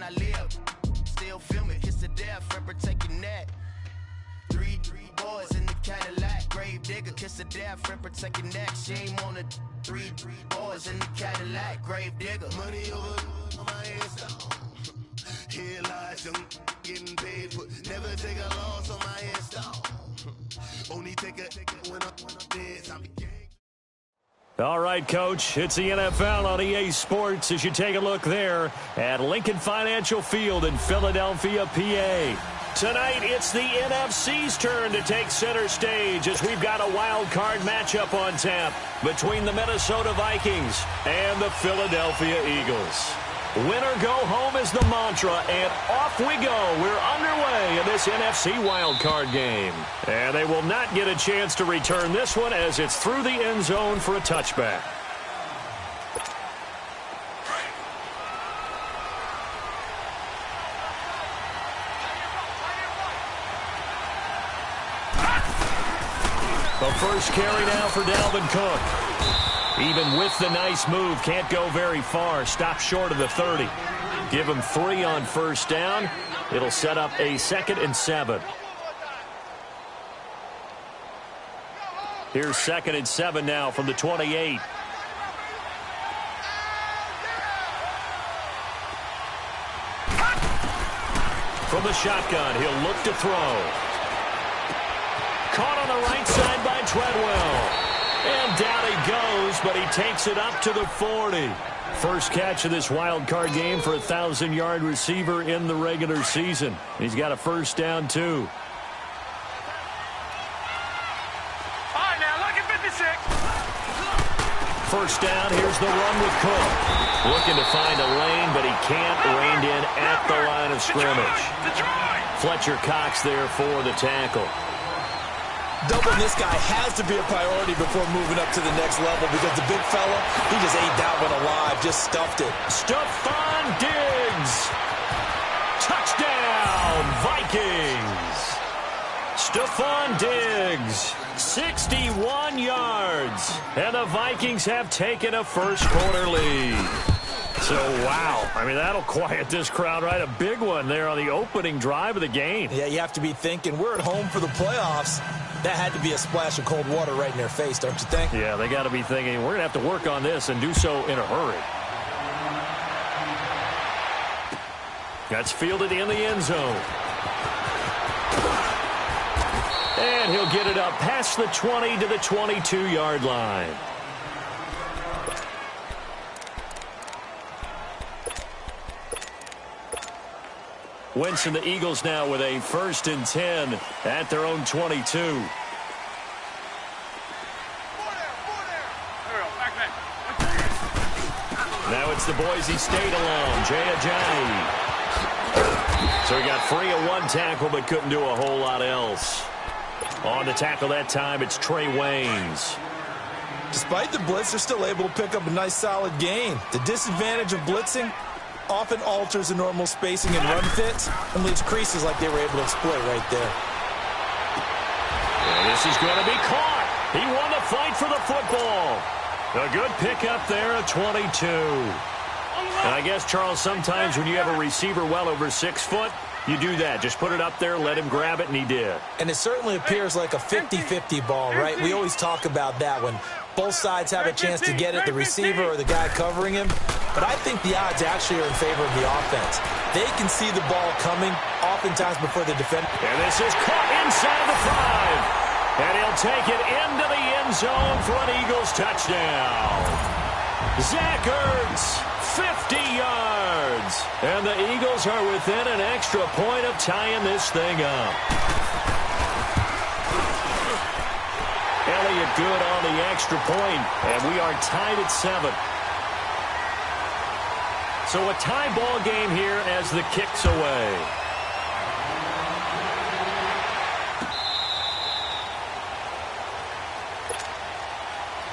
I live. Still film it, hits the death, rapper take your neck. Three boys in the Cadillac, grave digger, kiss the death, rapper take your neck. Shame on the three boys in the Cadillac, grave digger. Money over my headstone. Here lies young getting paid for. Never take a loss on my headstone. Only take a when I'm dead. I'm the All right, Coach, it's the NFL on EA Sports as you take a look there at Lincoln Financial Field in Philadelphia, PA. Tonight, it's the NFC's turn to take center stage as we've got a wild card matchup on tap between the Minnesota Vikings and the Philadelphia Eagles. Winner go home is the mantra, and off we go. We're underway in this NFC wildcard game. And they will not get a chance to return this one as it's through the end zone for a touchback. The first carry now for Dalvin Cook. Even with the nice move, can't go very far. Stop short of the 30. Give him 3 on first down. It'll set up a 2nd and 7. Here's 2nd and 7 now from the 28. From the shotgun, he'll look to throw. Caught on the right side by Treadwell. And down he goes, but he takes it up to the 40. First catch of this wild card game for a 1,000-yard receiver in the regular season. He's got a first down, too. All right, now look at 56. First down, here's the run with Cook. Looking to find a lane, but he can't. Reined in at the line of scrimmage. Fletcher Cox there for the tackle. Doubling this guy has to be a priority before moving up to the next level because the big fella, he just ate that one alive, just stuffed it. Stephon Diggs. Touchdown, Vikings. Stephon Diggs, 61 yards. And the Vikings have taken a first-quarter lead. So, wow. I mean, that'll quiet this crowd, right? A big one there on the opening drive of the game. Yeah, you have to be thinking, we're at home for the playoffs. That had to be a splash of cold water right in their face, don't you think? Yeah, they got to be thinking, we're going to have to work on this and do so in a hurry. That's fielded in the end zone. And he'll get it up past the 20 to the 22-yard line. Wentz and the Eagles now with a 1st and 10 at their own 22. Now it's the Boise State alone, Jay Ajayi. So he got free of one tackle but couldn't do a whole lot else. On the tackle that time, it's Trey Waynes. Despite the blitz, they're still able to pick up a nice solid gain. The disadvantage of blitzing often alters the normal spacing and run fits and leaves creases like they were able to exploit right there. And this is going to be caught. He won the fight for the football. A good pickup there at 22. And I guess, Charles, sometimes when you have a receiver well over 6 foot, you do that. Just put it up there, let him grab it, and he did. And it certainly appears like a 50-50 ball, right? We always talk about that when both sides have a chance to get it, the receiver or the guy covering him. But I think the odds actually are in favor of the offense. They can see the ball coming oftentimes before the defender. And this is caught inside the 5. And he'll take it into the end zone for an Eagles touchdown. Zach Ertz, 50 yards. And the Eagles are within an extra point of tying this thing up. Elliott good on the extra point, and we are tied at 7. So a tie ball game here as the kick's away.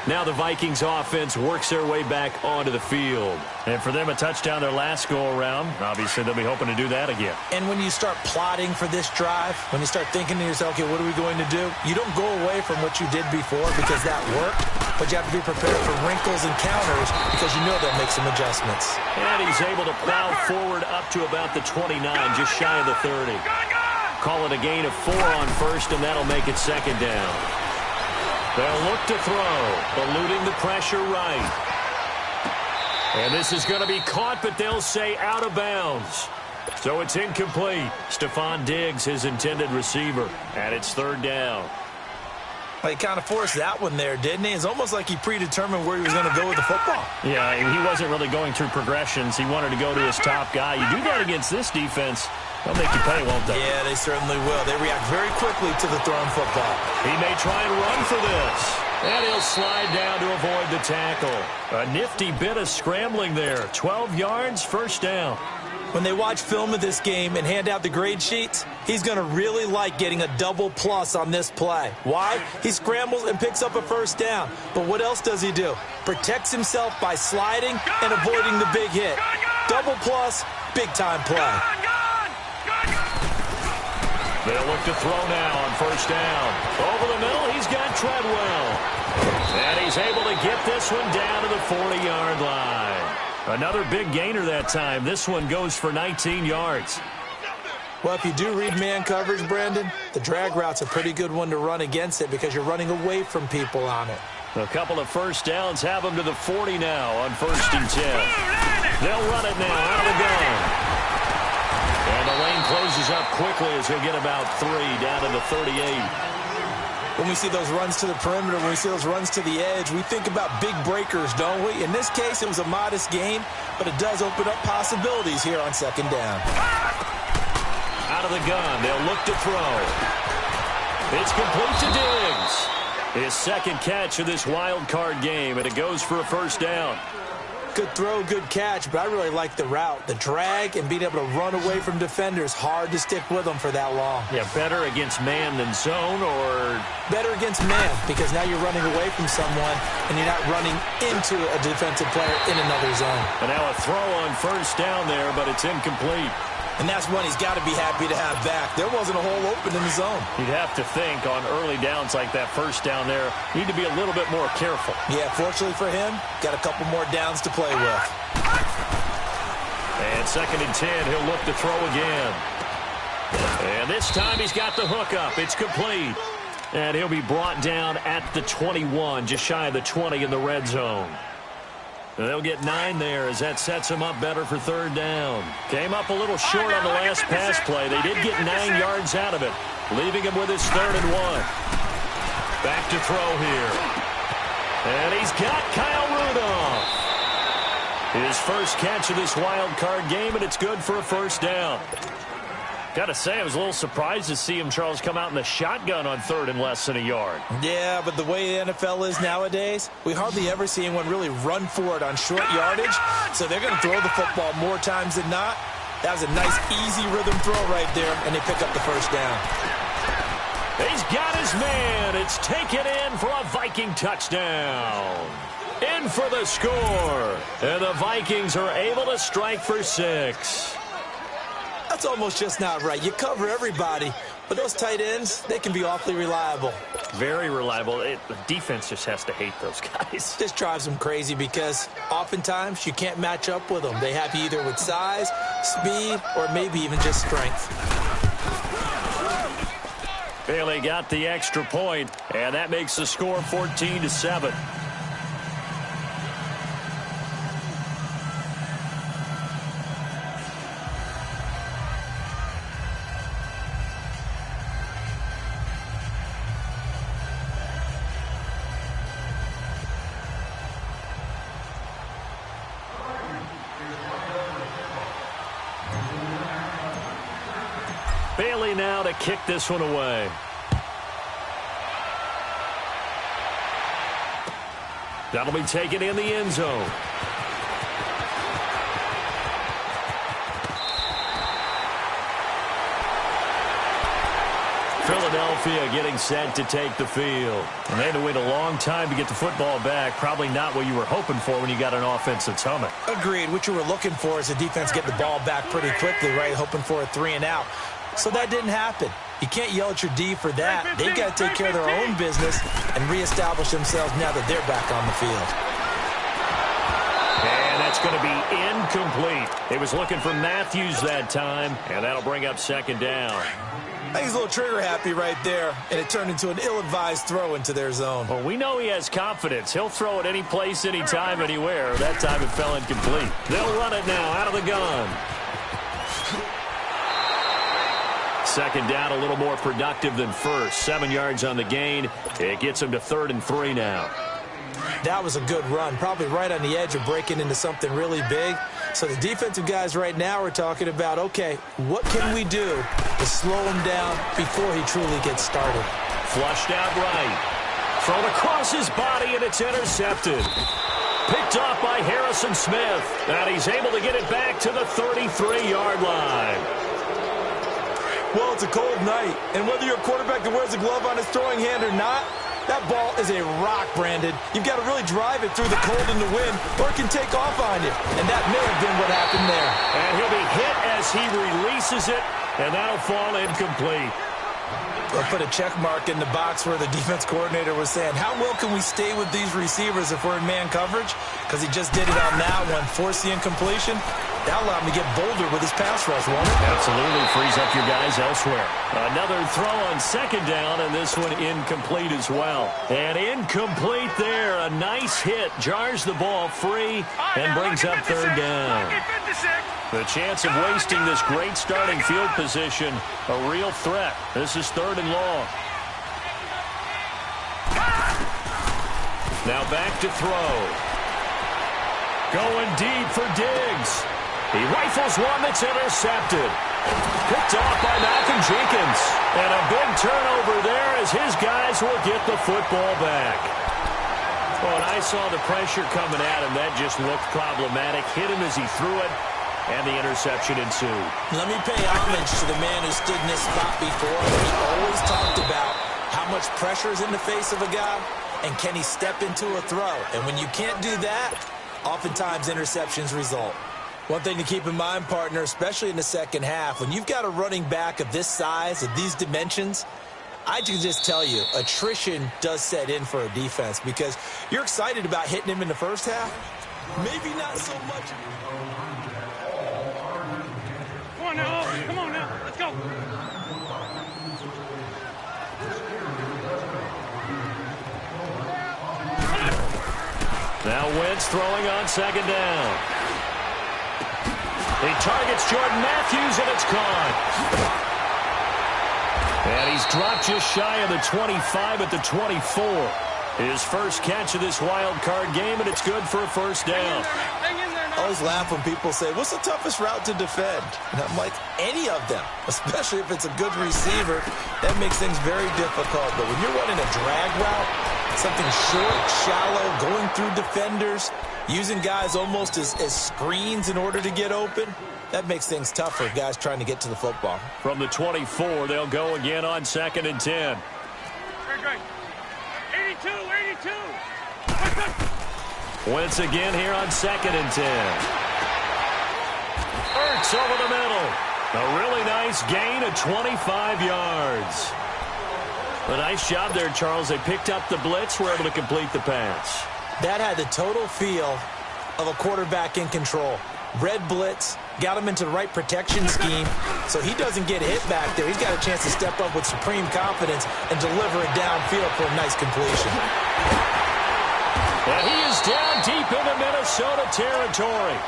Now the Vikings offense works their way back onto the field. And for them, a touchdown their last go-around. Obviously, they'll be hoping to do that again. And when you start plotting for this drive, when you start thinking to yourself, okay, what are we going to do? You don't go away from what you did before because that worked, but you have to be prepared for wrinkles and counters because you know they'll make some adjustments. And he's able to plow forward up to about the 29, just shy of the 30. Call it a gain of 4 on first, and that'll make it second down. They'll look to throw, eluding the pressure right. And this is going to be caught, but they'll say out of bounds. So it's incomplete. Stephon Diggs, his intended receiver, and it's third down. Well, he kind of forced that one there, didn't he? It's almost like he predetermined where he was going to go with the football. Yeah, he wasn't really going through progressions. He wanted to go to his top guy. You do that against this defense, they'll make you pay, won't they? Yeah, they certainly will. They react very quickly to the thrown football. He may try and run for this. And he'll slide down to avoid the tackle. A nifty bit of scrambling there. 12 yards, first down. When they watch film of this game and hand out the grade sheets, he's going to really like getting a double plus on this play. Why? He scrambles and picks up a first down. But what else does he do? Protects himself by sliding and avoiding the big hit. Double plus, big-time play. They'll look to throw now on first down. Over the middle, he's got Treadwell. And he's able to get this one down to the 40-yard line. Another big gainer that time. This one goes for 19 yards. Well, if you do read man coverage, Brandon, the drag route's a pretty good one to run against it because you're running away from people on it. A couple of first downs have them to the 40 now on first and 10. They'll run it now out of the gun. And the lane closes up quickly as he'll get about 3 down to the 38. When we see those runs to the perimeter, when we see those runs to the edge, we think about big breakers, don't we? In this case, it was a modest gain, but it does open up possibilities here on second down. Out of the gun, they'll look to throw. It's complete to Diggs. His second catch of this wild card game, and it goes for a first down. Good throw, good catch, but I really like the route. The drag and being able to run away from defenders, hard to stick with them for that long. Yeah, better against man than zone, or? Better against man, because now you're running away from someone and you're not running into a defensive player in another zone. And now a throw on first down there, but it's incomplete. And that's one he's got to be happy to have back. There wasn't a hole open in the zone. You'd have to think on early downs like that first down there, need to be a little bit more careful. Yeah, fortunately for him, got a couple more downs to play with. And second and 10, he'll look to throw again. And this time he's got the hook up. It's complete. And he'll be brought down at the 21, just shy of the 20 in the red zone. They'll get 9 there as that sets them up better for third down. Came up a little short on the last pass play. They did get 9 yards out of it, leaving him with his 3rd and 1. Back to throw here. And he's got Kyle Rudolph. His first catch of this wild card game, and it's good for a first down. Got to say, I was a little surprised to see him, Charles, come out in the shotgun on 3rd and less than a yard. Yeah, but the way the NFL is nowadays, we hardly ever see anyone really run for it on short yardage. So they're going to throw the football more times than not. That was a nice, easy rhythm throw right there, and they pick up the first down. He's got his man. It's taken in for a Viking touchdown. In for the score. And the Vikings are able to strike for 6. That's almost just not right. You cover everybody, but those tight ends, they can be awfully reliable. Very reliable. The defense just has to hate those guys. This drives them crazy because oftentimes you can't match up with them. They have you either with size, speed, or maybe even just strength. Bailey got the extra point, and that makes the score 14-7. Bailey now to kick this one away. That'll be taken in the end zone. Philadelphia Philadelphia getting set to take the field. And they had to wait a long time to get the football back. Probably not what you were hoping for when you got an offense that's humming. Agreed. What you were looking for is the defense get the ball back pretty quickly, right? Hoping for a 3 and out. So that didn't happen. You can't yell at your D for that. They've got to take care of their own business and reestablish themselves now that they're back on the field. And that's going to be incomplete. He was looking for Matthews that time, and that'll bring up second down. I think he's a little trigger happy right there, and it turned into an ill-advised throw into their zone. Well, we know he has confidence. He'll throw it any place, anytime, anywhere. That time it fell incomplete. They'll run it now out of the gun. Second down, a little more productive than first. 7 yards on the gain. It gets him to 3rd and 3 now. That was a good run, probably right on the edge of breaking into something really big. So the defensive guys right now are talking about, okay, what can we do to slow him down before he truly gets started? Flushed out right. Thrown across his body, and it's intercepted. Picked off by Harrison Smith. And he's able to get it back to the 33-yard line. Well, it's a cold night, and whether you're a quarterback that wears a glove on his throwing hand or not, that ball is a rock, Brandon. You've got to really drive it through the cold and the wind, or it can take off on you. And that may have been what happened there. And he'll be hit as he releases it, and that'll fall incomplete. They'll put a check mark in the box where the defense coordinator was saying, how well can we stay with these receivers if we're in man coverage? Because he just did it on that one, forced the incompletion. That allowed him to get bolder with his pass rush, won't it? Absolutely frees up your guys elsewhere. Another throw on second down, and this one incomplete as well. And incomplete there. A nice hit. Jars the ball free and brings up 3rd down. The chance of wasting this great starting field position, a real threat. This is 3rd and long. Now back to throw. Going deep for Diggs. He rifles one that's intercepted. Picked off by Malcolm Jenkins. And a big turnover there as his guys will get the football back. Well, and I saw the pressure coming at him. That just looked problematic. Hit him as he threw it, and the interception ensued. Let me pay homage to the man who stood in this spot before. He always talked about how much pressure is in the face of a guy, and can he step into a throw. And when you can't do that, oftentimes interceptions result. One thing to keep in mind, partner, especially in the second half, when you've got a running back of this size, of these dimensions, I can just tell you, attrition does set in for a defense because you're excited about hitting him in the first half. Maybe not so much. Come on now, come on now, let's go. Now Wentz throwing on second down. He targets Jordan Matthews, and it's caught. And he's dropped just shy of the 25 at the 24. His first catch of this wild card game, and it's good for a first down. I always laugh when people say, what's the toughest route to defend? And I'm like, any of them, especially if it's a good receiver. That makes things very difficult. But when you're running a drag route, something short, shallow, going through defenders, using guys almost as screens in order to get open, that makes things tough for guys trying to get to the football. From the 24, they'll go again on 2nd and 10. Great. 82. Wentz again here on 2nd and 10. Ertz over the middle. A really nice gain of 25 yards. A nice job there, Charles. They picked up the blitz, were able to complete the pass. That had the total feel of a quarterback in control. Red blitz, got him into the right protection scheme, so he doesn't get hit back there. He's got a chance to step up with supreme confidence and deliver it downfield for a nice completion. And he is down deep into Minnesota territory.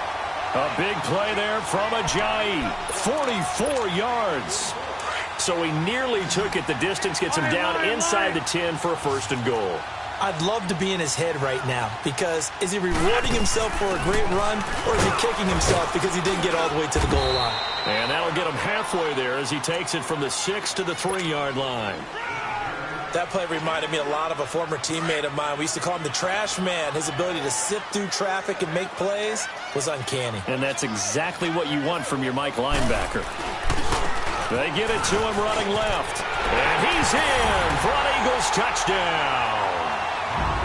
A big play there from Ajayi. 44 yards. So he nearly took it. The distance gets him down inside the 10 for a 1st and goal. I'd love to be in his head right now because is he rewarding himself for a great run or is he kicking himself because he didn't get all the way to the goal line? And that'll get him halfway there as he takes it from the 6 to the 3-yard line. That play reminded me a lot of a former teammate of mine. We used to call him the trash man. His ability to sift through traffic and make plays was uncanny. And that's exactly what you want from your Mike linebacker. They get it to him running left. And he's in for an Eagles touchdown.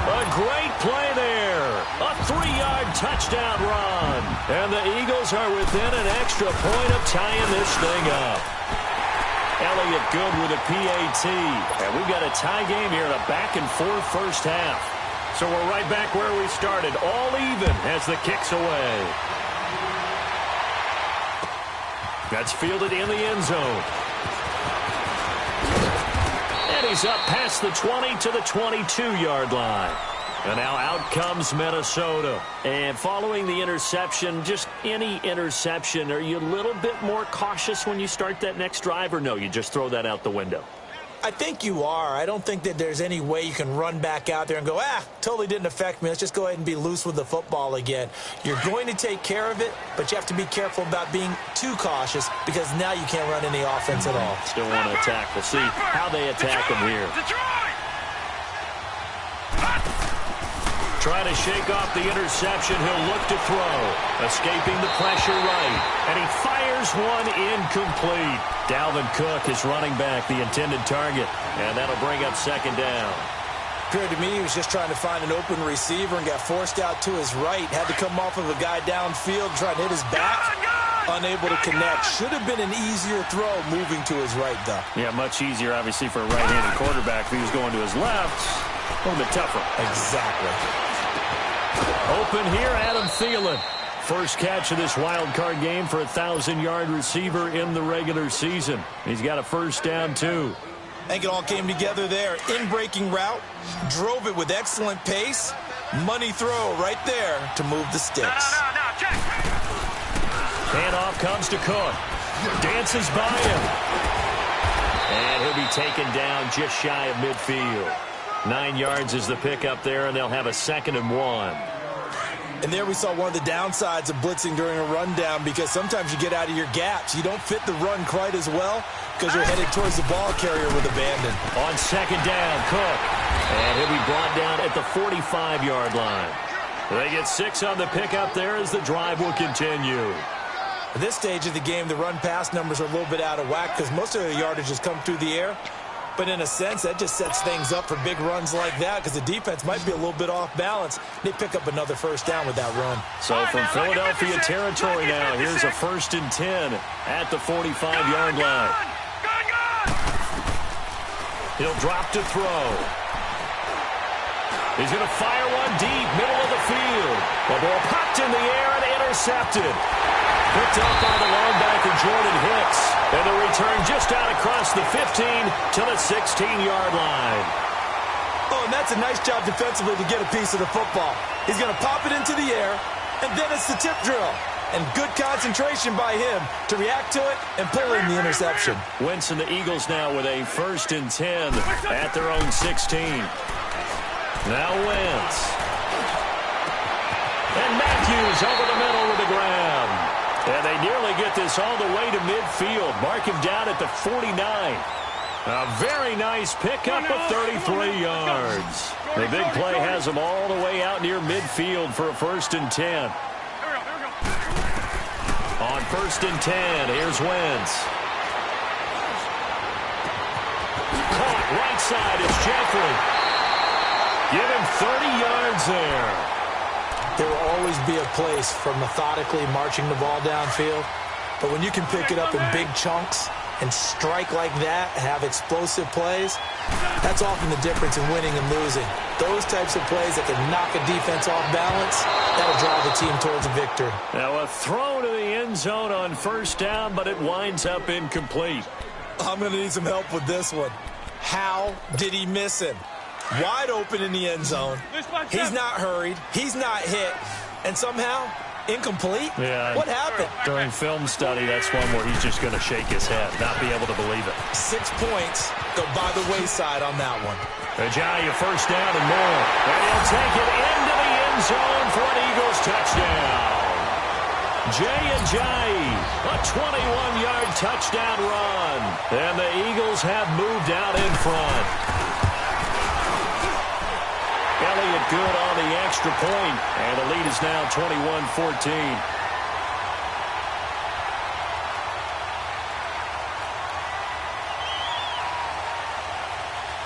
A great play there. A 3-yard touchdown run. And the Eagles are within an extra point of tying this thing up. Elliott good with a PAT. And we've got a tie game here in a back-and-forth first half. So we're right back where we started, all even as the kick's away. That's fielded in the end zone. And he's up past the 20 to the 22-yard line. And now out comes Minnesota. And following the interception, just any interception, are you a little bit more cautious when you start that next drive, or no, you just throw that out the window? I think you are. I don't think that there's any way you can run back out there and go, totally didn't affect me. Let's just go ahead and be loose with the football again. You're going to take care of it, but you have to be careful about being too cautious because now you can't run any offense at all. Still want to attack. We'll see how they attack him here. Trying to shake off the interception. He'll look to throw. Escaping the pressure right. And he fires one incomplete. Dalvin Cook is running back, the intended target. And that'll bring up second down. Appeared to me he was just trying to find an open receiver and got forced out to his right. Had to come off of a guy downfield, trying to hit his back. Unable to connect. Should have been an easier throw moving to his right, though. Yeah, much easier, obviously, for a right-handed quarterback. If he was going to his left, a little bit tougher. Exactly. Open here, Adam Thielen. First catch of this wild card game for a 1,000-yard receiver in the regular season. He's got a first down, too. I think it all came together there. In-breaking route, drove it with excellent pace. Money throw right there to move the sticks. Handoff comes to Cook. Dances by him. And he'll be taken down just shy of midfield. 9 yards is the pickup there, and they'll have a 2nd and 1. And there we saw one of the downsides of blitzing during a rundown because sometimes you get out of your gaps. You don't fit the run quite as well because you're headed towards the ball carrier with abandon. On second down, Cook. And he'll be brought down at the 45-yard line. They get 6 on the pickup there as the drive will continue. At this stage of the game, the run-pass numbers are a little bit out of whack because most of the yardage has come through the air. But in a sense, that just sets things up for big runs like that because the defense might be a little bit off balance. They pick up another first down with that run. So from Philadelphia territory now, here's a 1st and 10 at the 45-yard line. He'll drop to throw. He's going to fire one deep, middle of the field. The ball popped in the air and intercepted. Picked up by the linebacker, Jordan Hicks. And the return just out across the 15 to the 16-yard line. Oh, and that's a nice job defensively to get a piece of the football. He's going to pop it into the air, and then it's the tip drill. And good concentration by him to react to it and pull in the interception. Wentz and the Eagles now with a 1st and 10 at their own 16. Now Wentz. And Matthews over the middle with the grab. And they nearly get this all the way to midfield. Mark him down at the 49. A very nice pickup of 33 yards. The big play has them all the way out near midfield for a 1st and 10. On 1st and 10, here's Wentz. Caught right side, it's Jeffrey. Give him 30 yards there. There will always be a place for methodically marching the ball downfield. But when you can pick it up in big chunks and strike like that, have explosive plays, that's often the difference in winning and losing. Those types of plays that can knock a defense off balance, that'll drive the team towards a victory. Now a throw to the end zone on 1st down, but it winds up incomplete. I'm going to need some help with this one. How did he miss him? Wide open in the end zone. He's not hurried. He's not hit. And somehow, incomplete? Yeah. What happened? During film study, that's one where he's just going to shake his head, not be able to believe it. 6 points go by the wayside on that one. Ajayi, 1st down and more. And he'll take it into the end zone for an Eagles touchdown. Jay Ajayi, a 21-yard touchdown run. And the Eagles have moved out in front. Elliott good on the extra point, and the lead is now 21-14.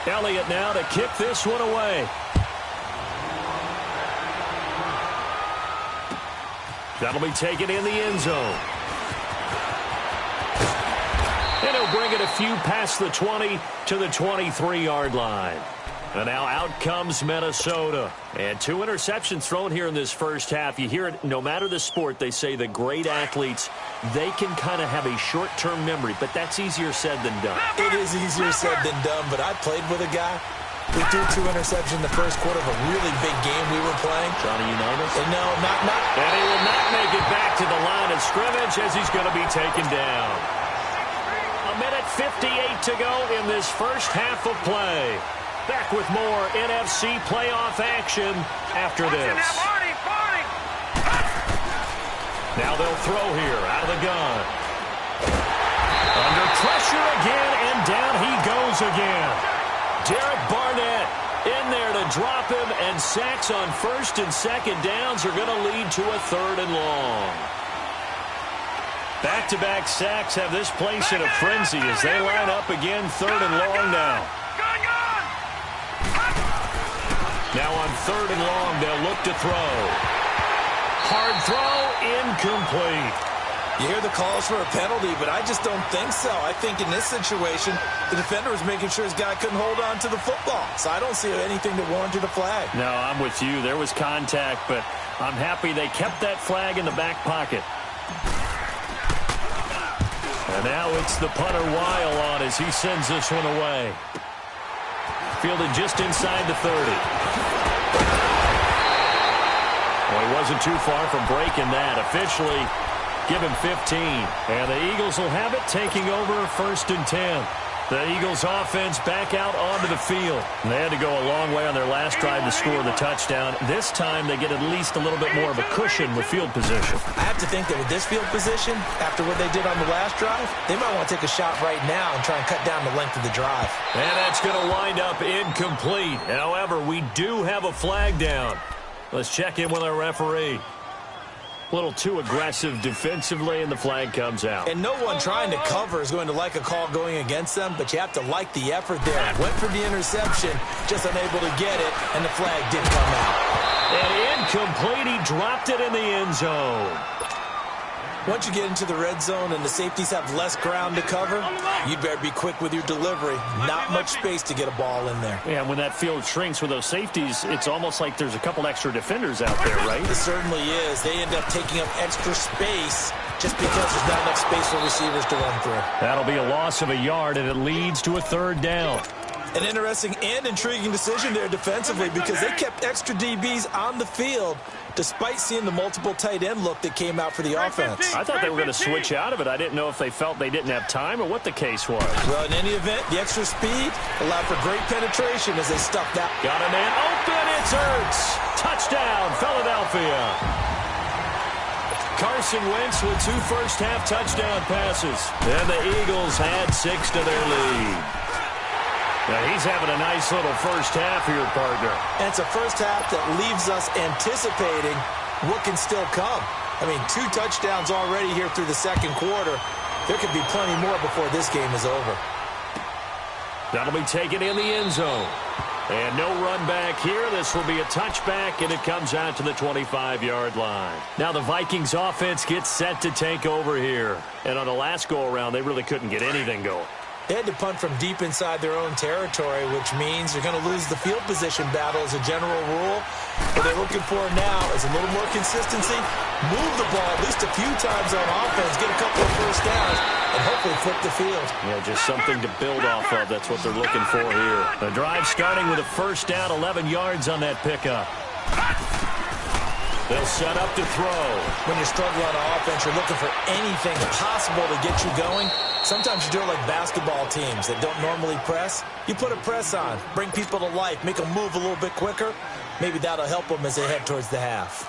Elliott now to kick this one away. That'll be taken in the end zone. And he'll bring it a few past the 20 to the 23-yard line. And now out comes Minnesota. And 2 interceptions thrown here in this first half. You hear it, no matter the sport, they say the great athletes, they can kind of have a short-term memory, but that's easier said than done. It is easier said than done, but I played with a guy who threw 2 interceptions in the first quarter of a really big game we were playing. Johnny Unitas? No, not. And he will not make it back to the line of scrimmage as he's going to be taken down. 1:58 to go in this first half of play. Back with more NFC playoff action after this. Now they'll throw here out of the gun. Under pressure again, and down he goes again. Derek Barnett in there to drop him, and sacks on first and second downs are going to lead to a 3rd and long. Back-to-back sacks have this place in a frenzy as they line up again 3rd and long now. Now on 3rd and long, they'll look to throw. Hard throw, incomplete. You hear the calls for a penalty, but I just don't think so. I think in this situation, the defender was making sure his guy couldn't hold on to the football. So I don't see anything that warranted a flag. No, I'm with you. There was contact, but I'm happy they kept that flag in the back pocket. And now it's the punter Weil on as he sends this one away. Fielded just inside the 30. Well, he wasn't too far from breaking that. Officially, give him 15. And the Eagles will have it, taking over 1st and 10. The Eagles offense back out onto the field. And they had to go a long way on their last drive to score the touchdown. This time they get at least a little bit more of a cushion with field position. I have to think that with this field position, after what they did on the last drive, they might want to take a shot right now and try and cut down the length of the drive. And that's going to wind up incomplete. However, we do have a flag down. Let's check in with our referee. A little too aggressive defensively, and the flag comes out. And no one trying to cover is going to like a call going against them, but you have to like the effort there. Went for the interception, just unable to get it, and the flag did come out. And incomplete, he dropped it in the end zone. Once you get into the red zone and the safeties have less ground to cover, you'd better be quick with your delivery. Not much space to get a ball in there. Yeah, when that field shrinks with those safeties, it's almost like there's a couple extra defenders out there, right? It certainly is. They end up taking up extra space just because there's not enough space for receivers to run through. That'll be a loss of a yard, and it leads to a 3rd down. An interesting and intriguing decision there defensively because they kept extra DBs on the field despite seeing the multiple tight end look that came out for the offense. I thought they were going to switch out of it. I didn't know if they felt they didn't have time or what the case was. Well, in any event, the extra speed allowed for great penetration as they stuffed out. Got a man open. It's Ertz. Touchdown, Philadelphia. Carson Wentz with 2 first-half touchdown passes. And the Eagles add 6 to their lead. Now he's having a nice little first half here, partner. And it's a first half that leaves us anticipating what can still come. I mean, 2 touchdowns already here through the second quarter. There could be plenty more before this game is over. That'll be taken in the end zone. And no run back here. This will be a touchback, and it comes out to the 25-yard line. Now the Vikings offense gets set to take over here. And on the last go-around, they really couldn't get anything going. They had to punt from deep inside their own territory, which means they're going to lose the field position battle as a general rule. What they're looking for now is a little more consistency, move the ball at least a few times on offense, get a couple of first downs, and hopefully flip the field. Yeah, just something to build off of. That's what they're looking for here. The drive starting with a first down, 11 yards on that pickup. They'll set up to throw. When you're struggling on offense, you're looking for anything possible to get you going. Sometimes you do it like basketball teams that don't normally press. You put a press on, bring people to life, make them move a little bit quicker. Maybe that'll help them as they head towards the half.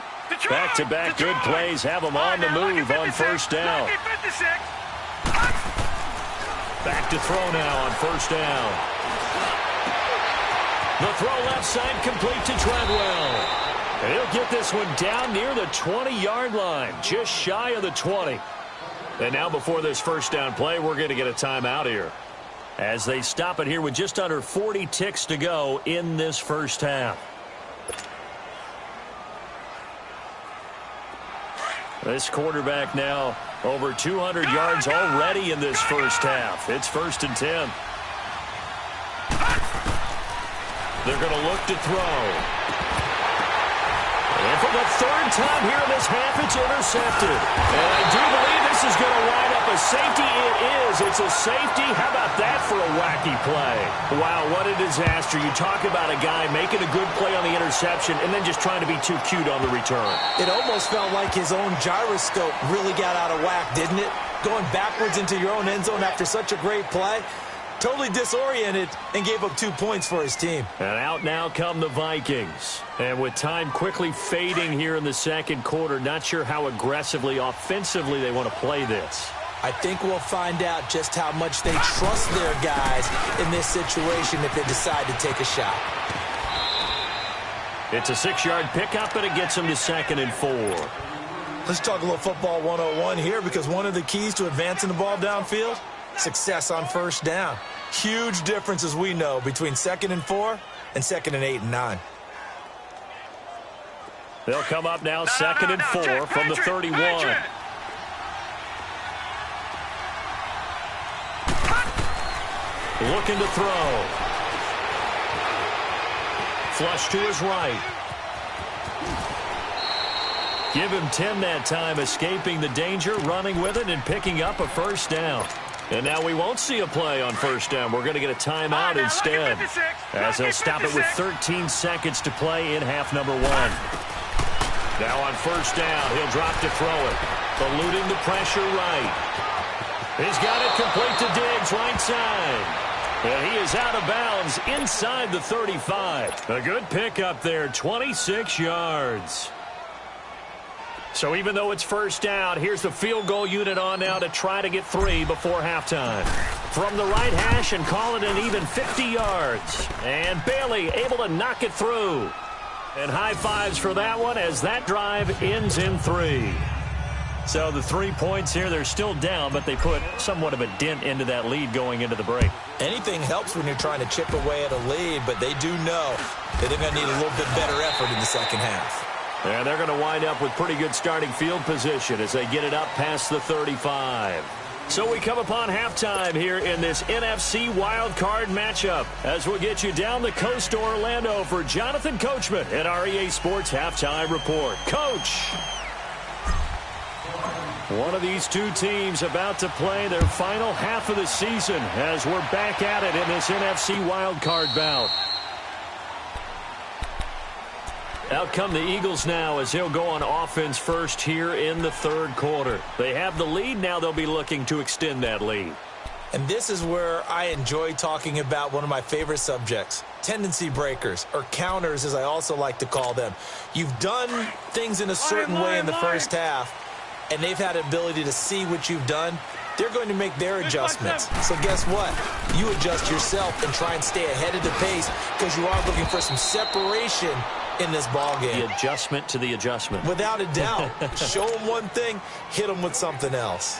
Back-to-back good plays have them on the move on first down. Back to throw now on first down. The throw left side complete to Treadwell. And he'll get this one down near the 20-yard line, just shy of the 20. And now before this first down play, we're going to get a timeout here. as they stop it here with just under 40 ticks to go in this first half. This quarterback now over 200 yards already in this first half. It's 1st and 10. They're going to look to throw. And for the 3rd time here in this half, it's intercepted. And I do believe this is going to wind up a safety. It is. It's a safety. How about that for a wacky play? Wow, what a disaster. You talk about a guy making a good play on the interception and then just trying to be too cute on the return. It almost felt like his own gyroscope really got out of whack, didn't it? Going backwards into your own end zone after such a great play. Totally disoriented and gave up 2 points for his team. And out now come the Vikings. And with time quickly fading here in the second quarter, not sure how aggressively, offensively they want to play this. I think we'll find out just how much they trust their guys in this situation if they decide to take a shot. It's a 6-yard pickup, and it gets them to 2nd and 4. Let's talk a little football 101 here, because one of the keys to advancing the ball downfield, success on 1st down. Huge difference, as we know, between 2nd and 4 and 2nd and 8 and 9. They'll come up now 2nd and 4 from the 31. Looking to throw. Flush to his right. Give him 10 that time, escaping the danger, running with it, and picking up a 1st down. And now we won't see a play on 1st down. We're going to get a timeout instead, as they'll stop it with 13 seconds to play in half number 1. Now on 1st down, he'll drop to throw it. Eluding the pressure right. He's got it complete to Diggs, right side. And he is out of bounds inside the 35. A good pickup there, 26 yards. So even though it's 1st down, here's the field goal unit on now to try to get 3 before halftime. From the right hash and call it an even 50 yards. And Bailey able to knock it through. And high fives for that one as that drive ends in 3. So the 3 points here, they're still down, but they put somewhat of a dent into that lead going into the break. Anything helps when you're trying to chip away at a lead, but they do know that they're going to need a little bit better effort in the second half. And they're going to wind up with pretty good starting field position as they get it up past the 35. So we come upon halftime here in this NFC Wild Card matchup as we'll get you down the coast to Orlando for Jonathan Coachman at our EA Sports Halftime Report. Coach! One of these two teams about to play their final half of the season as we're back at it in this NFC Wild Card bout. Out come the Eagles now as they'll go on offense first here in the 3rd quarter. They have the lead. Now they'll be looking to extend that lead. And this is where I enjoy talking about one of my favorite subjects, tendency breakers, or counters as I also like to call them. You've done things in a certain way in the first half, and they've had an ability to see what you've done. They're going to make their adjustments. So guess what? You adjust yourself and try and stay ahead of the pace because you are looking for some separation in this ball game. The adjustment to the adjustment. Without a doubt. Show them one thing, hit them with something else.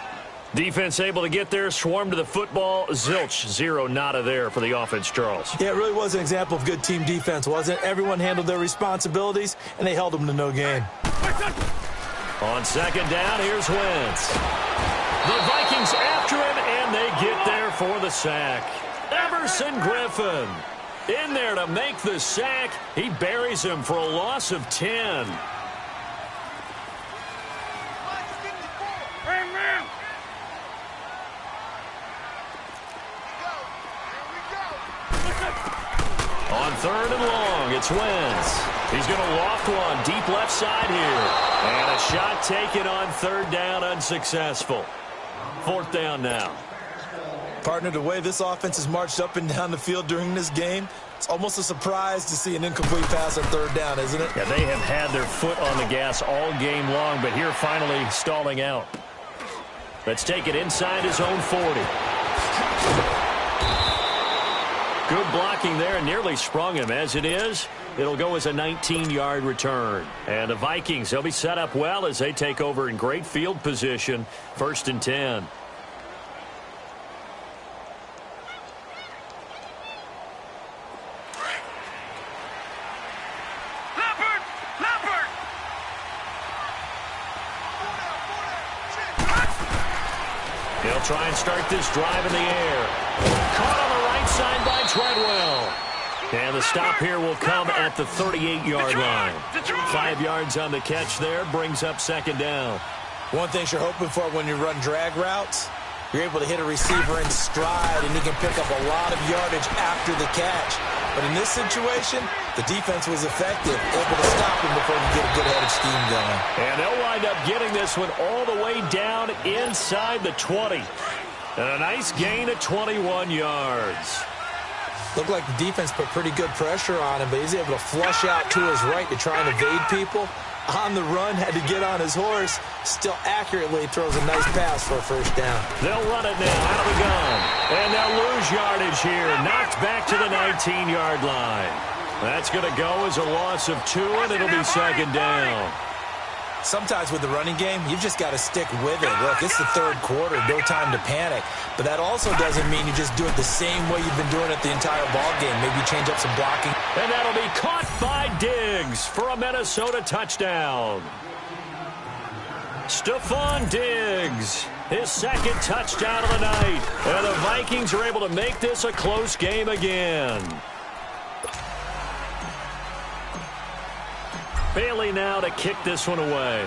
Defense able to get there, swarm to the football. Zilch, 0 nada there for the offense, Charles. Yeah, it really was an example of good team defense, wasn't it? Everyone handled their responsibilities, and they held them to no gain. On 2nd down, here's Wentz. The Vikings after him, and they get there for the sack. Everson Griffin in there to make the sack. He buries him for a loss of 10. On 3rd and long, it's Wentz. He's going to loft one deep left side here. And a shot taken on 3rd down, unsuccessful. 4th down now. Partner, the way this offense has marched up and down the field during this game, it's almost a surprise to see an incomplete pass on 3rd down, isn't it? Yeah, they have had their foot on the gas all game long, but here finally stalling out. Let's take it inside his own 40. Good blocking there, and nearly sprung him. As it is, it'll go as a 19-yard return. And the Vikings, they'll be set up well as they take over in great field position. 1st and 10. They'll try and start this drive in the air. Caught on the right side by Treadwell. And the stop here will come at the 38-yard line. 5 yards on the catch there, brings up second down. One thing you're hoping for when you run drag routes, you're able to hit a receiver in stride, and he can pick up a lot of yardage after the catch. But in this situation, the defense was effective, able to stop him before he get a good head of steam going. And they'll wind up getting this one all the way down inside the 20. And a nice gain of 21 yards. Looked like the defense put pretty good pressure on him, but he's able to flush out to his right to try and evade people. On the run, had to get on his horse. Still accurately throws a nice pass for a first down. They'll run it now out of the gun. And they'll lose yardage here. Knocked back to the 19-yard line. That's going to go as a loss of 2, and it'll be second down. Sometimes with the running game, you've just got to stick with it. Look, it's the third quarter, no time to panic. But that also doesn't mean you just do it the same way you've been doing it the entire ball game. Maybe change up some blocking. And that'll be caught by Diggs for a Minnesota touchdown. Stephon Diggs, his second touchdown of the night. And the Vikings are able to make this a close game again. Bailey now to kick this one away.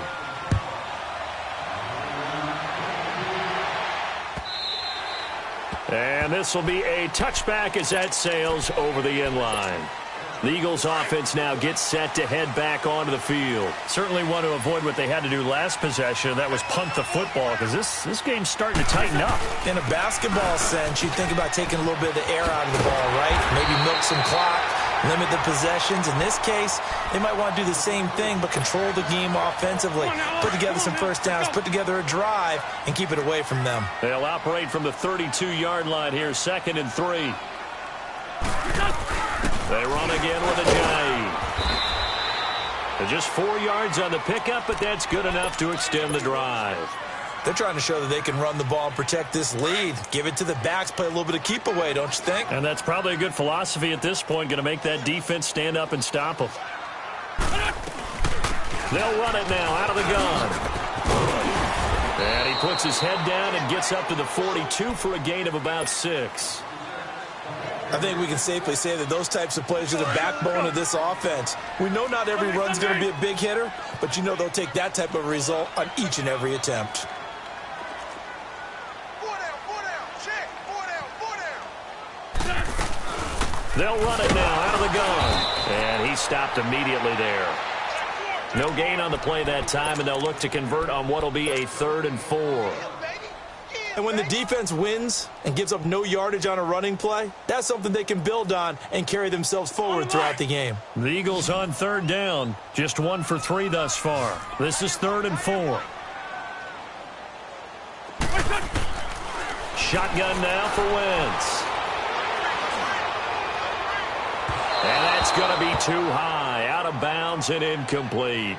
And this will be a touchback as that sails over the end line. The Eagles offense now gets set to head back onto the field. Certainly want to avoid what they had to do last possession. That was punt the football, because this game's starting to tighten up. In a basketball sense, you think about taking a little bit of the air out of the ball, right? Maybe milk some clock, limit the possessions. In this case, they might want to do the same thing, but control the game offensively. Put together some first downs, put together a drive, and keep it away from them. They'll operate from the 32-yard line here, 2nd and 3. They run again with a J. Just 4 yards on the pickup, but that's good enough to extend the drive. They're trying to show that they can run the ball and protect this lead. Give it to the backs, play a little bit of keep away, don't you think? And that's probably a good philosophy at this point, going to make that defense stand up and stop them. They'll run it now out of the gun. And he puts his head down and gets up to the 42 for a gain of about 6. I think we can safely say that those types of plays are the backbone of this offense. We know not every run's going to be a big hitter, but you know they'll take that type of result on each and every attempt. They'll run it now out of the gun. And he stopped immediately there. No gain on the play that time, and they'll look to convert on what will be a 3rd and 4. And when the defense wins and gives up no yardage on a running play, that's something they can build on and carry themselves forward throughout the game. The Eagles on 3rd down, just 1 for 3 thus far. This is 3rd and 4. Shotgun now for Wentz. And that's going to be too high, out of bounds and incomplete.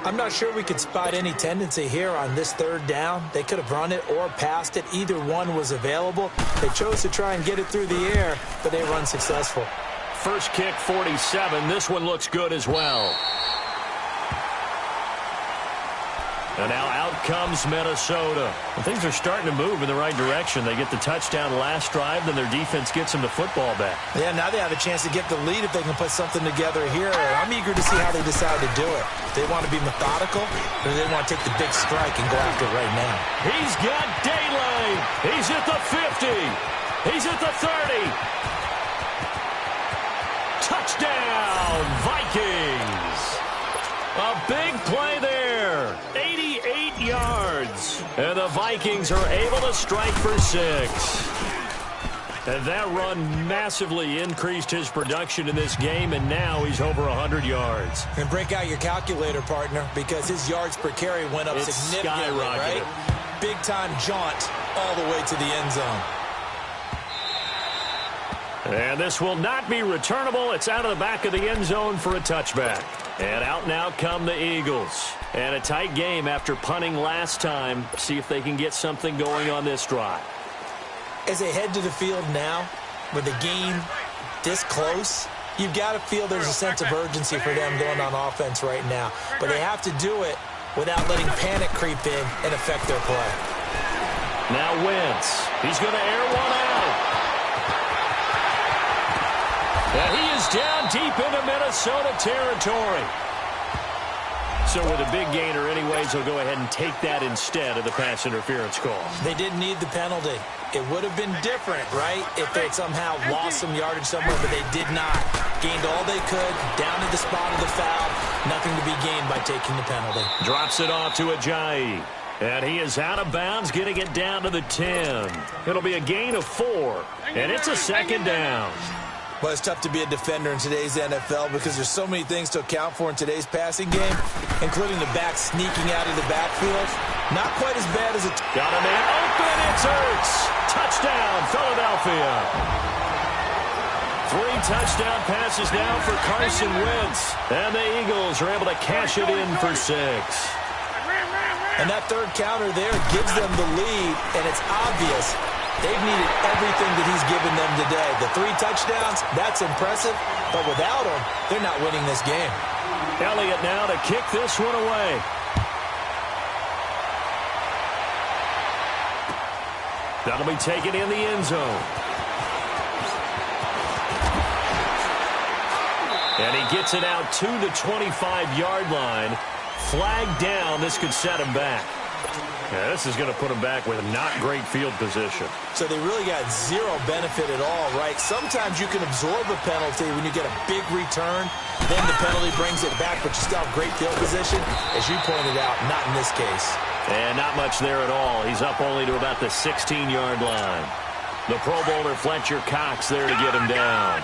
I'm not sure we could spot any tendency here on this 3rd down. They could have run it or passed it. Either one was available. They chose to try and get it through the air, but they were unsuccessful. First kick, 47. This one looks good as well. And now out comes Minnesota. Well, things are starting to move in the right direction. They get the touchdown last drive, then their defense gets them the football back. Yeah, now they have a chance to get the lead if they can put something together here. I'm eager to see how they decide to do it. Do they want to be methodical, or do they want to take the big strike and go after it right now? He's got daylight. He's at the 50. He's at the 30. Touchdown, Vikings. A big play there. 88 yards. And the Vikings are able to strike for 6. And that run massively increased his production in this game, and now he's over 100 yards. And break out your calculator, partner, because his yards per carry went up significantly, right? Big-time jaunt all the way to the end zone. And this will not be returnable. It's out of the back of the end zone for a touchback. And out now come the Eagles. And a tight game after punting last time. See if they can get something going on this drive. As they head to the field now, with the game this close, you've got to feel there's a sense of urgency for them going on offense right now. But they have to do it without letting panic creep in and affect their play. Now Wentz. He's going to air one out. And he is down deep into Minnesota territory. So with a big gainer anyways, they'll go ahead and take that instead of the pass interference call. They didn't need the penalty. It would have been different, right, if they had somehow lost some yardage somewhere, but they did not. Gained all they could, down at the spot of the foul. Nothing to be gained by taking the penalty. Drops it off to Ajayi. And he is out of bounds, getting it down to the 10. It'll be a gain of 4, and it's a second down. Well, it's tough to be a defender in today's NFL because there's so many things to account for in today's passing game, including the back sneaking out of the backfield. Not quite as bad as a... Got a man open, it's Ertz. Touchdown, Philadelphia. 3 touchdown passes now for Carson Wentz. And the Eagles are able to cash it in for 6. And that third counter there gives them the lead, and it's obvious they've needed everything that he's given them today. The 3 touchdowns, that's impressive, but without him, they're not winning this game. Elliott now to kick this one away. That'll be taken in the end zone. And he gets it out to the 25-yard line. Flagged down. This could set him back. Yeah, this is going to put him back with not great field position. So they really got zero benefit at all, right? Sometimes you can absorb a penalty when you get a big return. Then the penalty brings it back, but you still have great field position. As you pointed out, not in this case. And not much there at all. He's up only to about the 16-yard line. The Pro Bowler Fletcher Cox there to get him down.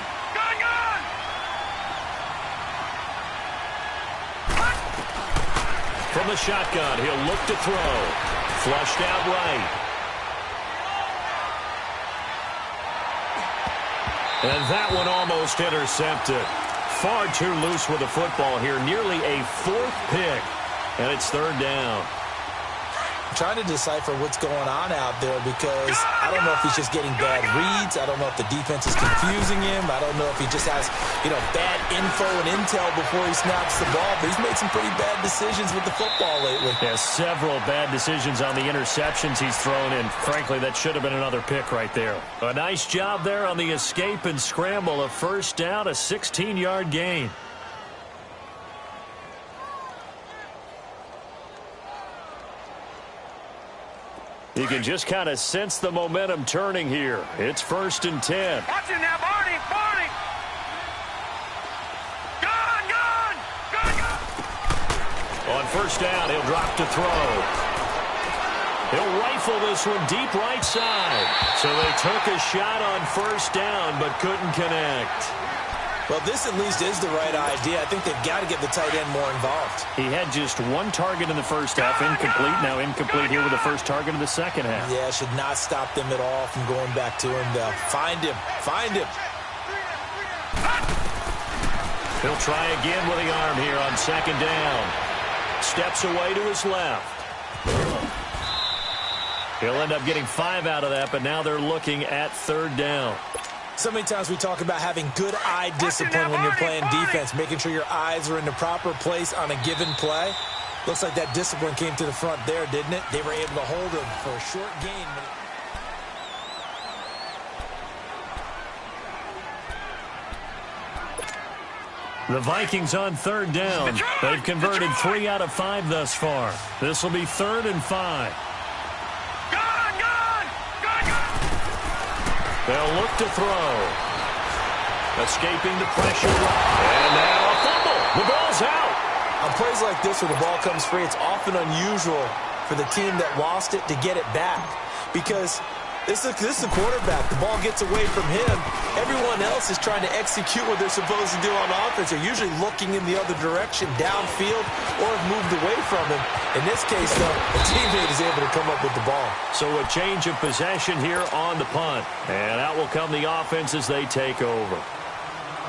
From the shotgun, he'll look to throw. Flushed out right. And that one almost intercepted. Far too loose with the football here. Nearly a 4th pick. And it's 3rd down. I'm trying to decipher what's going on out there because I don't know if he's just getting bad reads. I don't know if the defense is confusing him. I don't know if he just has, bad info and intel before he snaps the ball. But he's made some pretty bad decisions with the football lately. Yeah, several bad decisions on the interceptions he's thrown in. Frankly, that should have been another pick right there. A nice job there on the escape and scramble. A 1st down, a 16-yard gain. You can just kind of sense the momentum turning here. It's 1st and 10. Watch it now, Barney! Barney! Gone! On 1st down, he'll drop to throw. He'll rifle this one deep right side. So they took a shot on 1st down, but couldn't connect. Well, this at least is the right idea. I think they've got to get the tight end more involved. He had just 1 target in the first half, incomplete. Now incomplete here with the first target of the second half. Yeah, should not stop them at all from going back to him, though. Find him. Find him. He'll try again with the arm here on 2nd down. Steps away to his left. He'll end up getting 5 out of that, but now they're looking at 3rd down. So many times we talk about having good eye discipline when you're playing defense, making sure your eyes are in the proper place on a given play. Looks like that discipline came to the front there, didn't it? They were able to hold him for a short gain. The Vikings on 3rd down. They've converted 3 out of 5 thus far. This will be 3rd and 5. They'll look to throw. Escaping the pressure. And now a fumble. The ball's out. On plays like this where the ball comes free, it's often unusual for the team that lost it to get it back. Because this is the quarterback. The ball gets away from him. Everyone else is trying to execute what they're supposed to do on offense. They're usually looking in the other direction, downfield, or have moved away from him. In this case, though, the teammate is able to come up with the ball. So a change of possession here on the punt. And out will come the offense as they take over.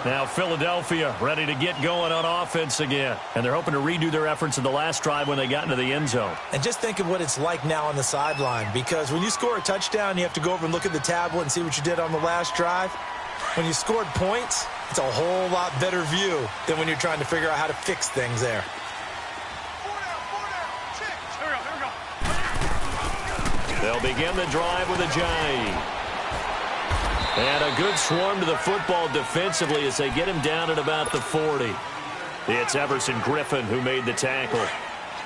Now Philadelphia ready to get going on offense again. And they're hoping to redo their efforts in the last drive when they got into the end zone. And just think of what it's like now on the sideline. Because when you score a touchdown, you have to go over and look at the tablet and see what you did on the last drive. When you scored points, it's a whole lot better view than when you're trying to figure out how to fix things there. They'll begin the drive with Ajayi. And a good swarm to the football defensively as they get him down at about the 40. It's Everson Griffin who made the tackle.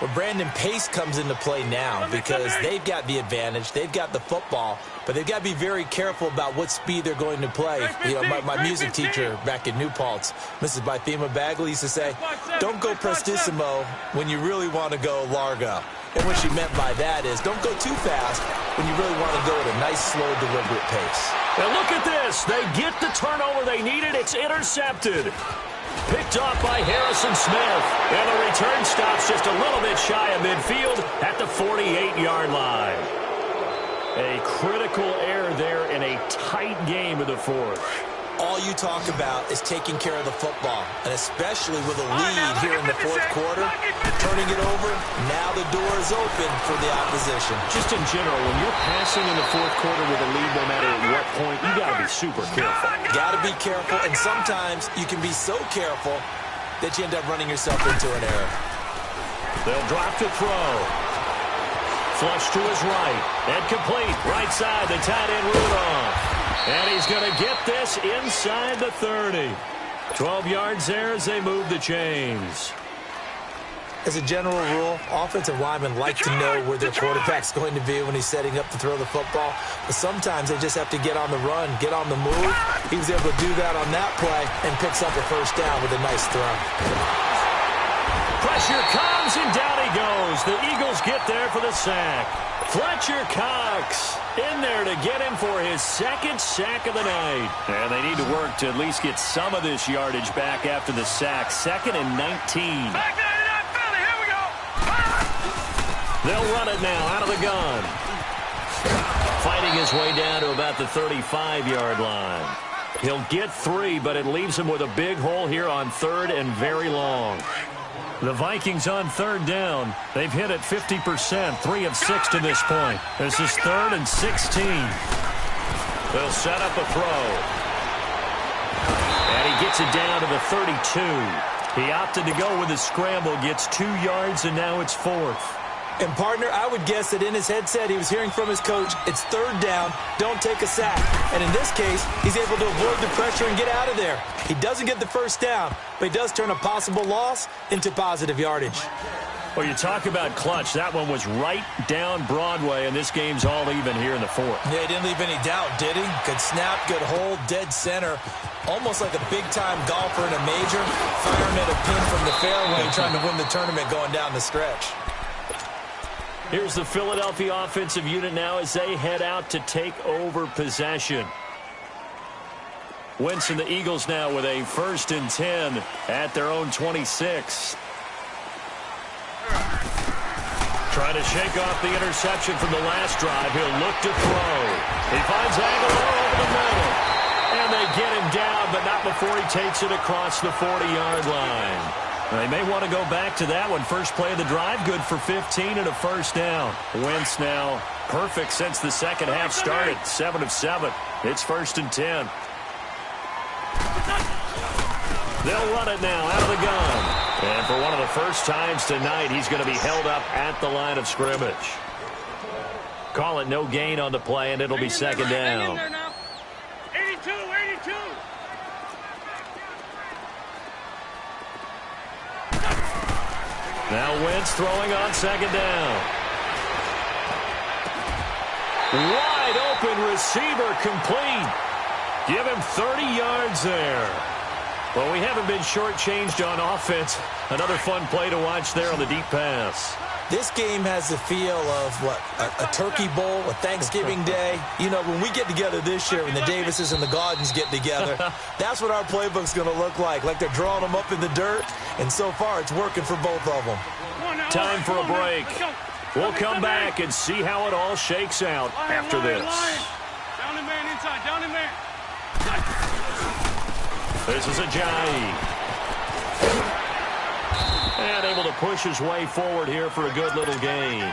Well, Brandon, pace comes into play now because they've got the advantage. They've got the football, but they've got to be very careful about what speed they're going to play. You know, my music teacher back in New Paltz, Mrs. Bythema Bagley, used to say, don't go prestissimo when you really want to go largo. And what she meant by that is don't go too fast when you really want to go at a nice, slow, deliberate pace. And look at this. They get the turnover they needed. It's intercepted. Picked off by Harrison Smith. And the return stops just a little bit shy of midfield at the 48-yard line. A critical error there in a tight game of the fourth. All you talk about is taking care of the football, and especially with a lead here in the fourth quarter, turning it over, now the door is open for the opposition. Just in general, when you're passing in the fourth quarter with a lead, no matter at what point, you got to be super careful. Got to be careful, and sometimes you can be so careful that you end up running yourself into an error. They'll drop to throw. Flush to his right, and complete. Right side, the tight end Rudolph. And he's going to get this inside the 30. 12 yards there as they move the chains. As a general rule, offensive linemen like to know where their quarterback's going to be when he's setting up to throw the football. But sometimes they just have to get on the run, get on the move. He was able to do that on that play and picks up a first down with a nice throw. Pressure comes, and down he goes. The Eagles get there for the sack. Fletcher Cox in there to get him for his second sack of the night. And they need to work to at least get some of this yardage back after the sack. 2nd and 19. Back there to that Philly. Here we go. They'll run it now out of the gun. Fighting his way down to about the 35-yard line. He'll get 3, but it leaves him with a big hole here on 3rd and very long. The Vikings on 3rd down. They've hit it 50%, 3 of 6 to this point. This is 3rd and 16. They'll set up a throw. And he gets it down to the 32. He opted to go with a scramble, gets 2 yards, and now it's 4th. And, partner, I would guess that in his headset he was hearing from his coach, it's 3rd down, don't take a sack. And in this case, he's able to avoid the pressure and get out of there. He doesn't get the first down, but he does turn a possible loss into positive yardage. Well, you talk about clutch. That one was right down Broadway, and this game's all even here in the 4th. Yeah, he didn't leave any doubt, did he? Good snap, good hold, dead center. Almost like a big-time golfer in a major, firing at a pin from the fairway, trying to win the tournament going down the stretch. Here's the Philadelphia offensive unit now as they head out to take over possession. Wentz and the Eagles now with a 1st and 10 at their own 26. Trying to shake off the interception from the last drive. He'll look to throw. He finds Aguilar over the middle. And they get him down, but not before he takes it across the 40-yard line. They may want to go back to that one. First play of the drive, good for 15 and a first down. Wentz now perfect since the second half started. 7 of 7. It's 1st and 10. They'll run it now out of the gun. And for one of the first times tonight, he's going to be held up at the line of scrimmage. Call it no gain on the play, and it'll be 2nd down. 82, 82. Now Wentz throwing on 2nd down. Wide open receiver complete. Give him 30 yards there. Well, we haven't been shortchanged on offense. Another fun play to watch there on the deep pass. This game has the feel of, what, a turkey bowl, a Thanksgiving day. You know, when we get together this year, when the Davises and the Gaudens get together, that's what our playbook's going to look like they're drawing them up in the dirt, and so far it's working for both of them. Time for a break. We'll come back and see how it all shakes out after this. Down the man inside, down the man. This is Ajayi. And able to push his way forward here for a good little gain.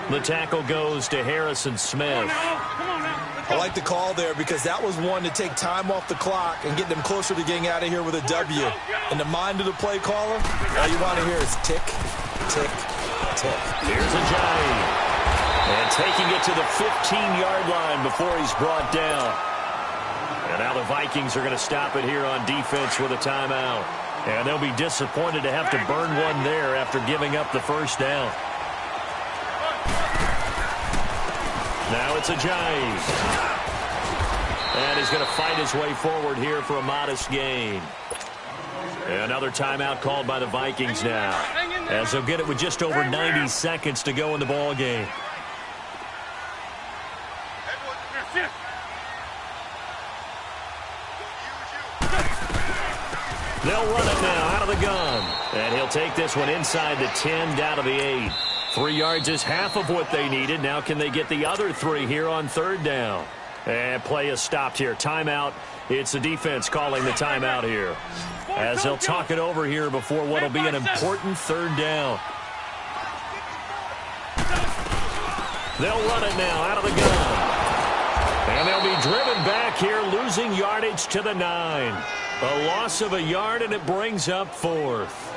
The tackle goes to Harrison Smith. I like the call there because that was one to take time off the clock and get them closer to getting out of here with a W. In the mind of the play caller, all you want to hear is tick, tick, tick. Here's Ajayi. And taking it to the 15-yard line before he's brought down. And now the Vikings are going to stop it here on defense with a timeout. And they'll be disappointed to have to burn one there after giving up the first down. Now it's Agies. And he's going to fight his way forward here for a modest gain. Another timeout called by the Vikings now, as they'll get it with just over 90 seconds to go in the ball game. They'll run it now out of the gun. And he'll take this one inside the 10, down to the 8. 3 yards is half of what they needed. Now can they get the other 3 here on third down? And play is stopped here. Timeout. It's the defense calling the timeout here, as they'll talk it over here before what will be an important third down. They'll run it now out of the gun. And they'll be driven back here, losing yardage to the 9. A loss of a yard, and it brings up fourth.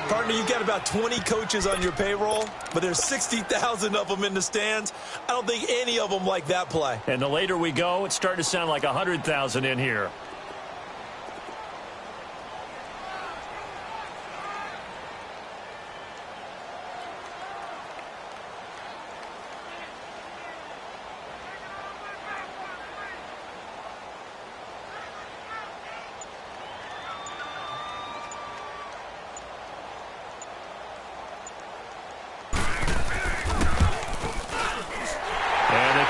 Partner, you've got about 20 coaches on your payroll, but there's 60,000 of them in the stands. I don't think any of them like that play. And the later we go, it's starting to sound like 100,000 in here.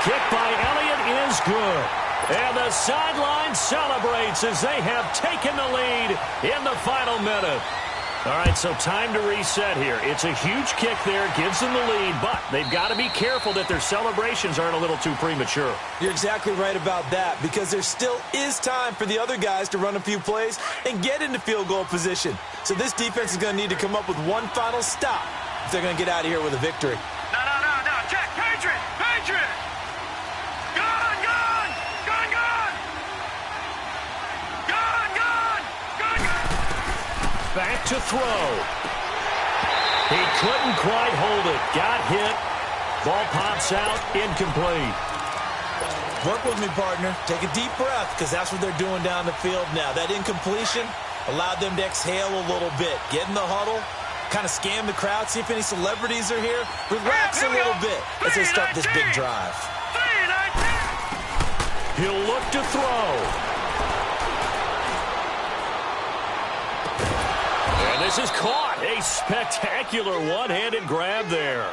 Kick by Elliott is good. And the sideline celebrates as they have taken the lead in the final minute. All right, so time to reset here. It's a huge kick there, gives them the lead, but they've got to be careful that their celebrations aren't a little too premature. You're exactly right about that, because there still is time for the other guys to run a few plays and get into field goal position. So this defense is going to need to come up with one final stop if they're going to get out of here with a victory. No. Check. Patriot. Back to throw. He couldn't quite hold it. Got hit. Ball pops out. Incomplete. Work with me, partner. Take a deep breath, because that's what they're doing down the field now. That incompletion allowed them to exhale a little bit. Get in the huddle. Kind of scan the crowd. See if any celebrities are here. Relax a little bit as they start this big drive. He'll look to throw. This is caught. A spectacular one-handed grab there.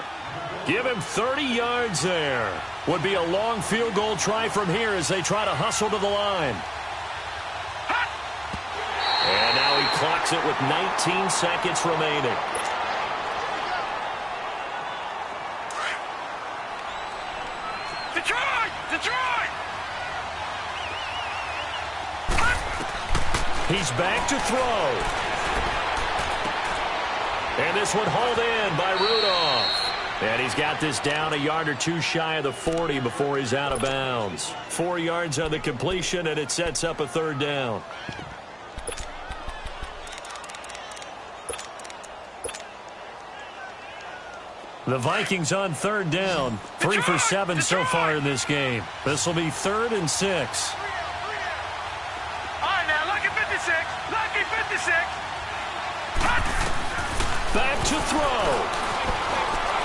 Give him 30 yards there. Would be a long field goal try from here as they try to hustle to the line. And now he clocks it with 19 seconds remaining. Detroit! He's back to throw. And this one hauled in by Rudolph. And he's got this down a yard or two shy of the 40 before he's out of bounds. 4 yards on the completion, and it sets up a third down. The Vikings on third down. 3 for 7 so far in this game. This will be 3rd and 6. All right, now, lucky 56. Back to throw.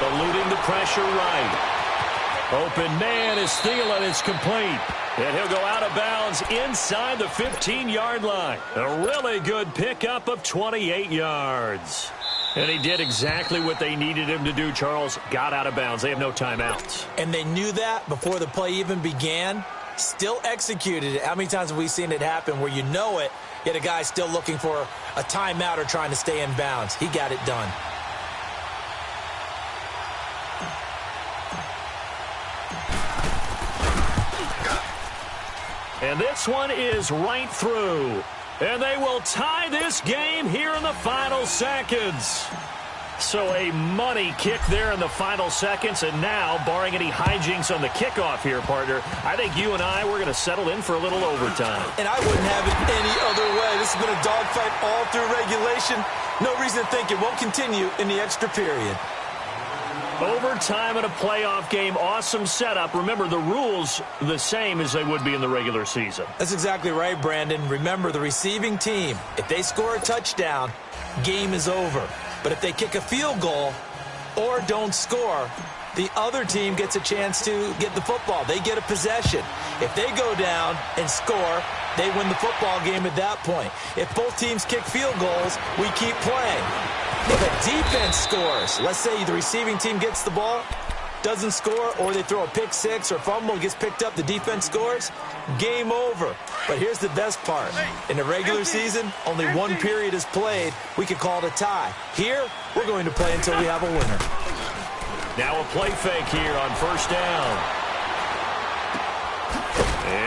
Eluding the pressure right. Open man is Thielen. It's complete. And he'll go out of bounds inside the 15-yard line. A really good pickup of 28 yards. And he did exactly what they needed him to do, Charles. Got out of bounds. They have no timeouts. And they knew that before the play even began. Still executed it. How many times have we seen it happen where you know it, yet a guy still looking for a timeout or trying to stay in bounds? He got it done. And this one is right through. And they will tie this game here in the final seconds. So a money kick there in the final seconds. And now, barring any hijinks on the kickoff here, partner, I think you and I, we're going to settle in for a little overtime. And I wouldn't have it any other way. This has been a dogfight all through regulation. No reason to think it won't continue in the extra period. Overtime in a playoff game, awesome setup. Remember, the rules the same as they would be in the regular season. That's exactly right, Brandon. Remember, the receiving team, if they score a touchdown, game is over. But if they kick a field goal or don't score, the other team gets a chance to get the football. They get a possession. If they go down and score, they win the football game at that point. If both teams kick field goals, we keep playing. If a defense scores, let's say the receiving team gets the ball, doesn't score, or they throw a pick six or fumble, gets picked up, the defense scores, game over. But here's the best part. In the regular season, only one period is played. We could call it a tie. Here, we're going to play until we have a winner. Now a play fake here on first down.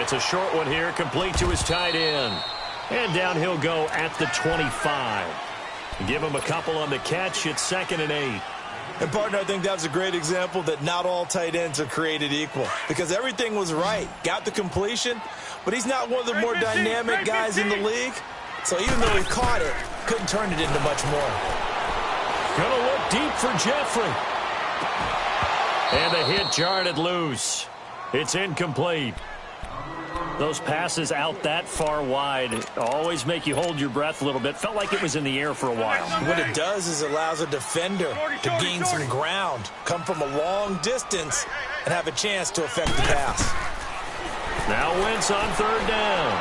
It's a short one here, complete to his tight end. And down he'll go at the 25. Give him a couple on the catch. It's 2nd and 8. And, partner, I think that's a great example that not all tight ends are created equal. Because everything was right. Got the completion, but he's not one of the more dynamic guys in the league. So even though he caught it, couldn't turn it into much more. Gonna look deep for Jeffrey. And the hit jarred it loose. It's incomplete. Those passes out that far wide always make you hold your breath a little bit. Felt like it was in the air for a while. What it does is allows a defender to gain some ground, come from a long distance, and have a chance to affect the pass. Now Wentz on 3rd down.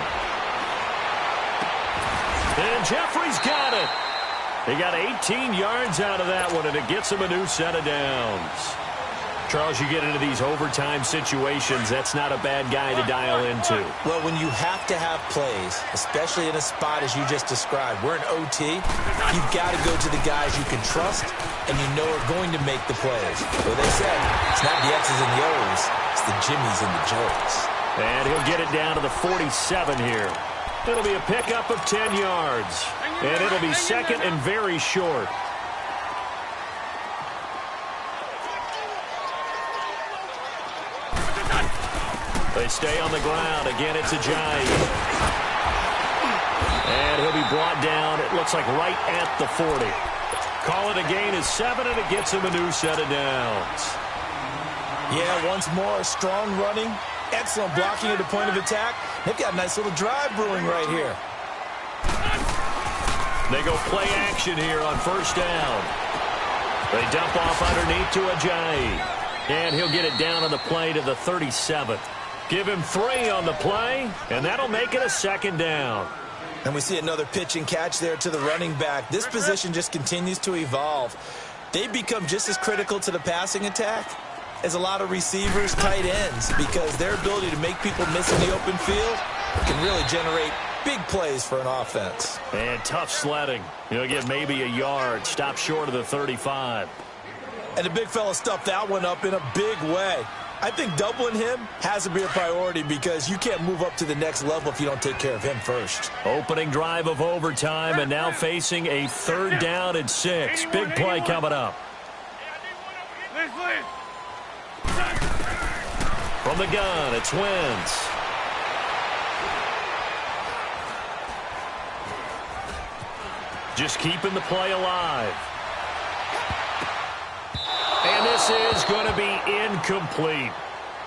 And Jeffrey's got it. He got 18 yards out of that one, and it gets him a new set of downs. Charles, you get into these overtime situations, that's not a bad guy to dial into. Well, when you have to have plays, especially in a spot as you just described, we're in OT, you've got to go to the guys you can trust and you know are going to make the plays. Well, they said, it's not the X's and the O's, it's the Jimmies and the Joes. And he'll get it down to the 47 here. It'll be a pickup of 10 yards. And it'll be 2nd and very short. They stay on the ground. Again, it's Ajayi. And he'll be brought down, it looks like right at the 40. Call it a gain of 7, and it gets him a new set of downs. Yeah, once more, strong running, excellent blocking at the point of attack. They've got a nice little drive brewing right here. They go play action here on first down. They dump off underneath to Ajayi. And he'll get it down on the play to the 37. Give him 3 on the play, and that'll make it a 2nd down. And we see another pitch and catch there to the running back. This position just continues to evolve. They become just as critical to the passing attack as a lot of receivers, tight ends, because their ability to make people miss in the open field can really generate big plays for an offense. And tough sledding. He'll get maybe a yard, stop short of the 35. And the big fella stuffed that one up in a big way. I think doubling him has to be a priority because you can't move up to the next level if you don't take care of him first. Opening drive of overtime and now facing a 3rd down and 6. Big play coming up. From the gun, it's Wentz. Just keeping the play alive. And this is going to be incomplete.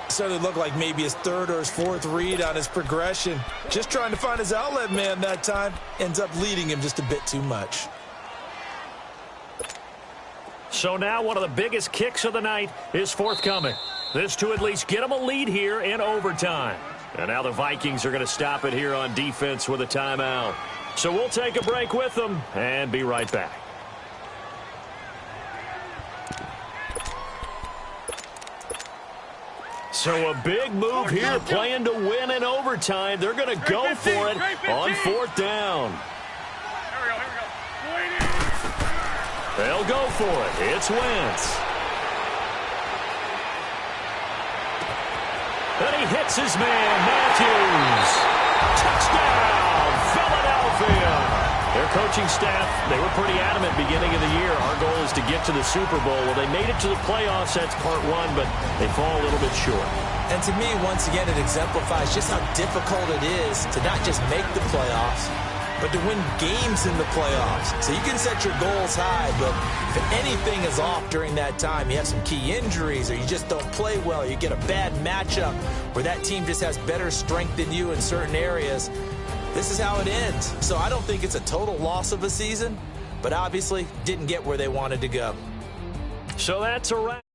Certainly looked like maybe his 3rd or his 4th read on his progression. Just trying to find his outlet man that time. Ends up leading him just a bit too much. So now one of the biggest kicks of the night is forthcoming. This to at least get them a lead here in overtime. And now the Vikings are going to stop it here on defense with a timeout. So we'll take a break with them and be right back. So a big move here, playing to win in overtime. They're going to go for it on 4th down. They'll go for it. It's Wentz. And he hits his man, Matthews. Touchdown, Philadelphia. Their coaching staff, they were pretty adamant beginning of the year. Our goal is to get to the Super Bowl. Well, they made it to the playoffs. That's part 1, but they fall a little bit short. And to me, once again, it exemplifies just how difficult it is to not just make the playoffs, but to win games in the playoffs. So you can set your goals high, but if anything is off during that time, you have some key injuries, or you just don't play well, or you get a bad matchup where that team just has better strength than you in certain areas, this is how it ends. So I don't think it's a total loss of a season, but obviously didn't get where they wanted to go. So that's a wrap.